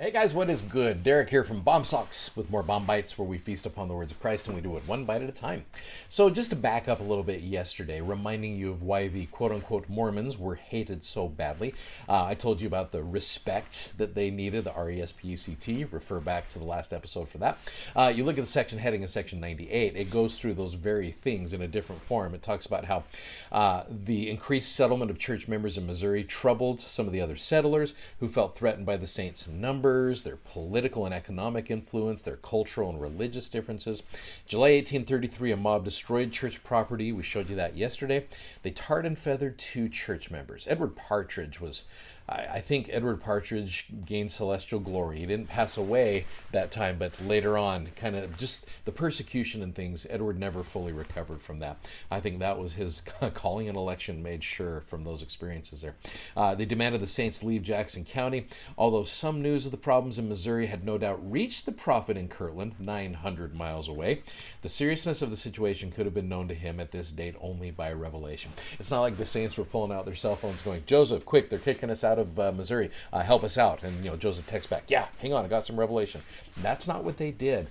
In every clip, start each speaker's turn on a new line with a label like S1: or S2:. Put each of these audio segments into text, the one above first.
S1: Hey guys, what is good? Derek here from Bomb Socks with more Bomb Bites, where we feast upon the words of Christ and we do it one bite at a time. So, just to back up a little bit yesterday, reminding you of why the quote unquote Mormons were hated so badly. I told you about the respect that they needed, the RESPECT. Refer back to the last episode for that. You look at the section heading of section 98, it goes through those very things in a different form. It talks about how the increased settlement of church members in Missouri troubled some of the other settlers who felt threatened by the saints' numbers, their political and economic influence, their cultural and religious differences. July 1833, a mob destroyed church property. We showed you that yesterday. They tarred and feathered 2 church members. Edward Partridge was, I think Edward Partridge gained celestial glory. He didn't pass away that time, but later on, kind of just the persecution and things, Edward never fully recovered from that. I think that was his calling and election made sure from those experiences there. They demanded the saints leave Jackson County, although some news of the problems in Missouri had no doubt reached the prophet in Kirtland, 900 miles away. The seriousness of the situation could have been known to him at this date only by revelation. It's not like the saints were pulling out their cell phones going, "Joseph, quick, they're kicking us out of Missouri, help us out." And Joseph texts back, "Yeah, hang on, I got some revelation." That's not what they did.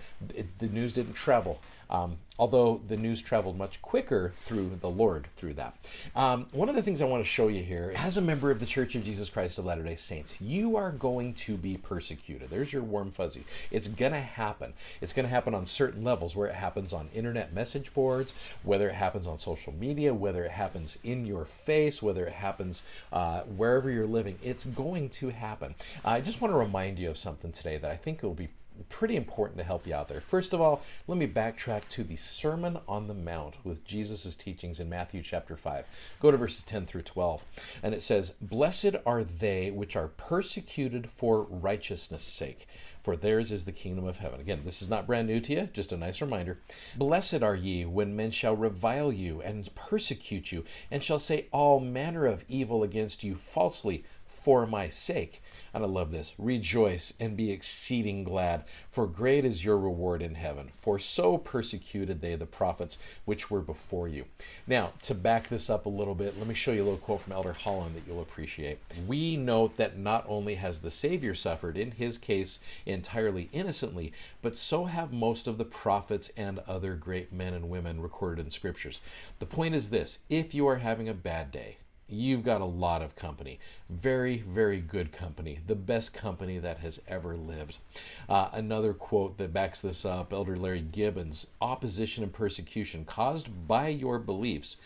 S1: The news didn't travel, although the news traveled much quicker through the Lord through that. One of the things I want to show you here, as a member of the Church of Jesus Christ of Latter-day Saints, you are going to be persecuted. There's your warm fuzzy. It's going to happen. It's going to happen on certain levels, where it happens on internet message boards, whether it happens on social media, whether it happens in your face, whether it happens wherever you're living. It's going to happen. I just want to remind you of something today that I think will be pretty important to help you out there. First of all, let me backtrack to the Sermon on the Mount with Jesus' teachings in Matthew chapter 5. Go to verses 10 through 12. And it says, "Blessed are they which are persecuted for righteousness' sake, for theirs is the kingdom of heaven." Again, this is not brand new to you, just a nice reminder. "Blessed are ye when men shall revile you and persecute you, and shall say all manner of evil against you falsely for my sake." And I love this. "Rejoice and be exceeding glad, for great is your reward in heaven. For so persecuted they the prophets which were before you." Now, to back this up a little bit, let me show you a little quote from Elder Holland that you'll appreciate. "We note that not only has the Savior suffered, in his case entirely innocently, but so have most of the prophets and other great men and women recorded in scriptures. The point is this: if you are having a bad day, you've got a lot of company. Very, very good company. The best company that has ever lived." Another quote that backs this up, Elder Larry Gibbons: "Opposition and persecution caused by your beliefs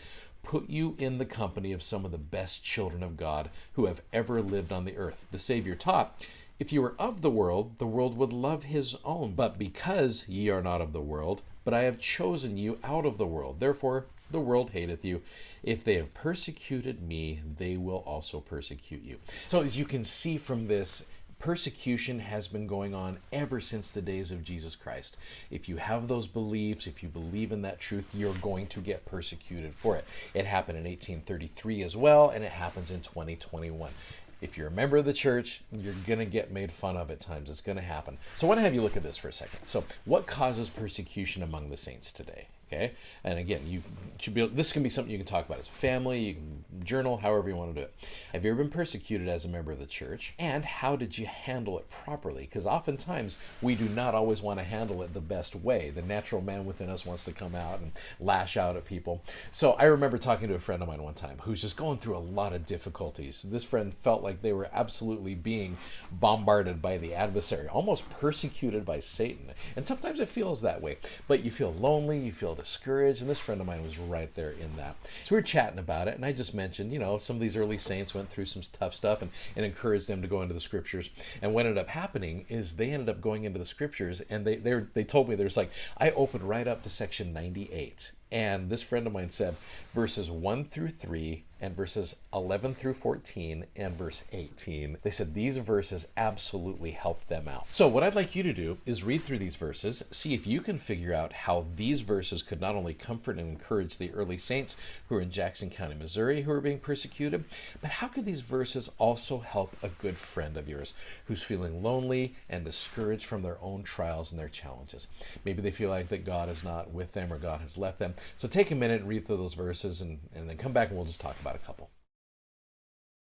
S1: put you in the company of some of the best children of God who have ever lived on the earth. The Savior taught, if you were of the world would love his own. But because ye are not of the world, but I have chosen you out of the world, therefore the world hateth you. If they have persecuted me, they will also persecute you." So as you can see from this, persecution has been going on ever since the days of Jesus Christ. If you have those beliefs, if you believe in that truth, you're going to get persecuted for it. It happened in 1833 as well, and it happens in 2021. If you're a member of the church, you're going to get made fun of at times. It's going to happen. So I want to have you look at this for a second. So what causes persecution among the saints today? Okay, and again, you should be. This can be something you can talk about as a family. You can journal, however you want to do it. Have you ever been persecuted as a member of the church? And how did you handle it properly? Because oftentimes we do not always want to handle it the best way. The natural man within us wants to come out and lash out at people. So I remember talking to a friend of mine one time who's just going through a lot of difficulties. This friend felt like they were absolutely being bombarded by the adversary, almost persecuted by Satan. And sometimes it feels that way. But you feel lonely, you feel discouraged, and this friend of mine was right there in that. So we were chatting about it, and I just mentioned, some of these early saints went through some tough stuff and encouraged them to go into the scriptures. And what ended up happening is they ended up going into the scriptures, and they told me, there's like, I opened right up to section 98. And this friend of mine said verses 1 through 3 and verses 11 through 14 and verse 18. They said these verses absolutely helped them out. So what I'd like you to do is read through these verses, see if you can figure out how these verses could not only comfort and encourage the early saints who are in Jackson County, Missouri, who are being persecuted, but how could these verses also help a good friend of yours who's feeling lonely and discouraged from their own trials and their challenges. Maybe they feel like that God is not with them or God has left them. So take a minute and read through those verses and then come back and we'll just talk about a couple.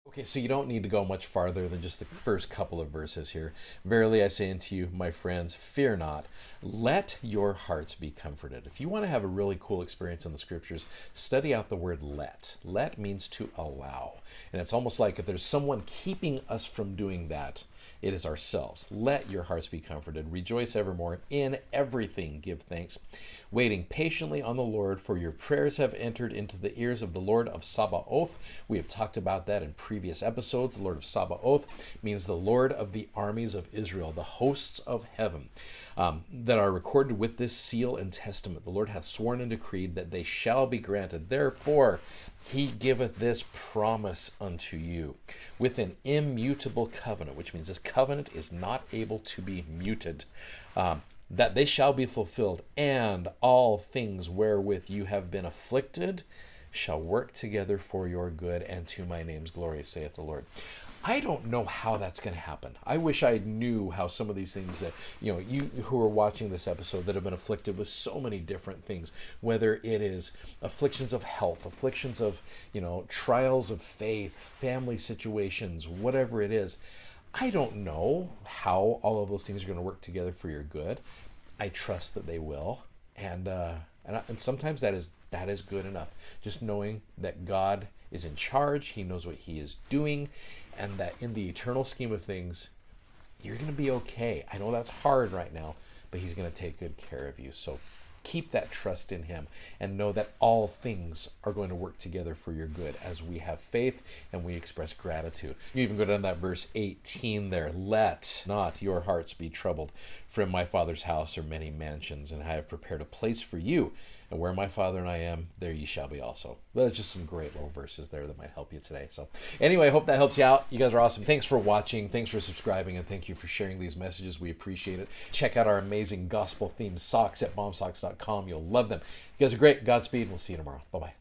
S1: Okay, so you don't need to go much farther than just the first couple of verses here. Verily I say unto you, my friends, fear not. Let your hearts be comforted. If you want to have a really cool experience in the scriptures, study out the word let. Let means to allow. And it's almost like if there's someone keeping us from doing that, it is ourselves. Let your hearts be comforted. Rejoice evermore. In everything give thanks. Waiting patiently on the Lord, for your prayers have entered into the ears of the Lord of Sabaoth. We have talked about that in previous episodes. The Lord of Sabaoth means the Lord of the armies of Israel, the hosts of heaven, that are recorded with this seal and testament. The Lord hath sworn and decreed that they shall be granted. Therefore, he giveth this promise unto you with an immutable covenant, which means this covenant is not able to be muted, that they shall be fulfilled, and all things wherewith you have been afflicted shall work together for your good and to my name's glory, saith the Lord. I don't know how that's going to happen. I wish I knew how some of these things that, you who are watching this episode that have been afflicted with so many different things, whether it is afflictions of health, afflictions of, trials of faith, family situations, whatever it is. I don't know how all of those things are going to work together for your good. I trust that they will. And sometimes that is good enough. Just knowing that God is in charge, he knows what he is doing, and that in the eternal scheme of things, you're going to be okay. I know that's hard right now, but he's going to take good care of you. So keep that trust in him and know that all things are going to work together for your good as we have faith and we express gratitude. You even go down to that verse 18 there. Let not your hearts be troubled, for in my Father's house are many mansions, and I have prepared a place for you. And where my Father and I am, there ye shall be also. There's just some great little verses there that might help you today. So anyway, I hope that helps you out. You guys are awesome. Thanks for watching. Thanks for subscribing. And thank you for sharing these messages. We appreciate it. Check out our amazing gospel-themed socks at bombsocks.com. You'll love them. You guys are great. Godspeed. We'll see you tomorrow. Bye-bye.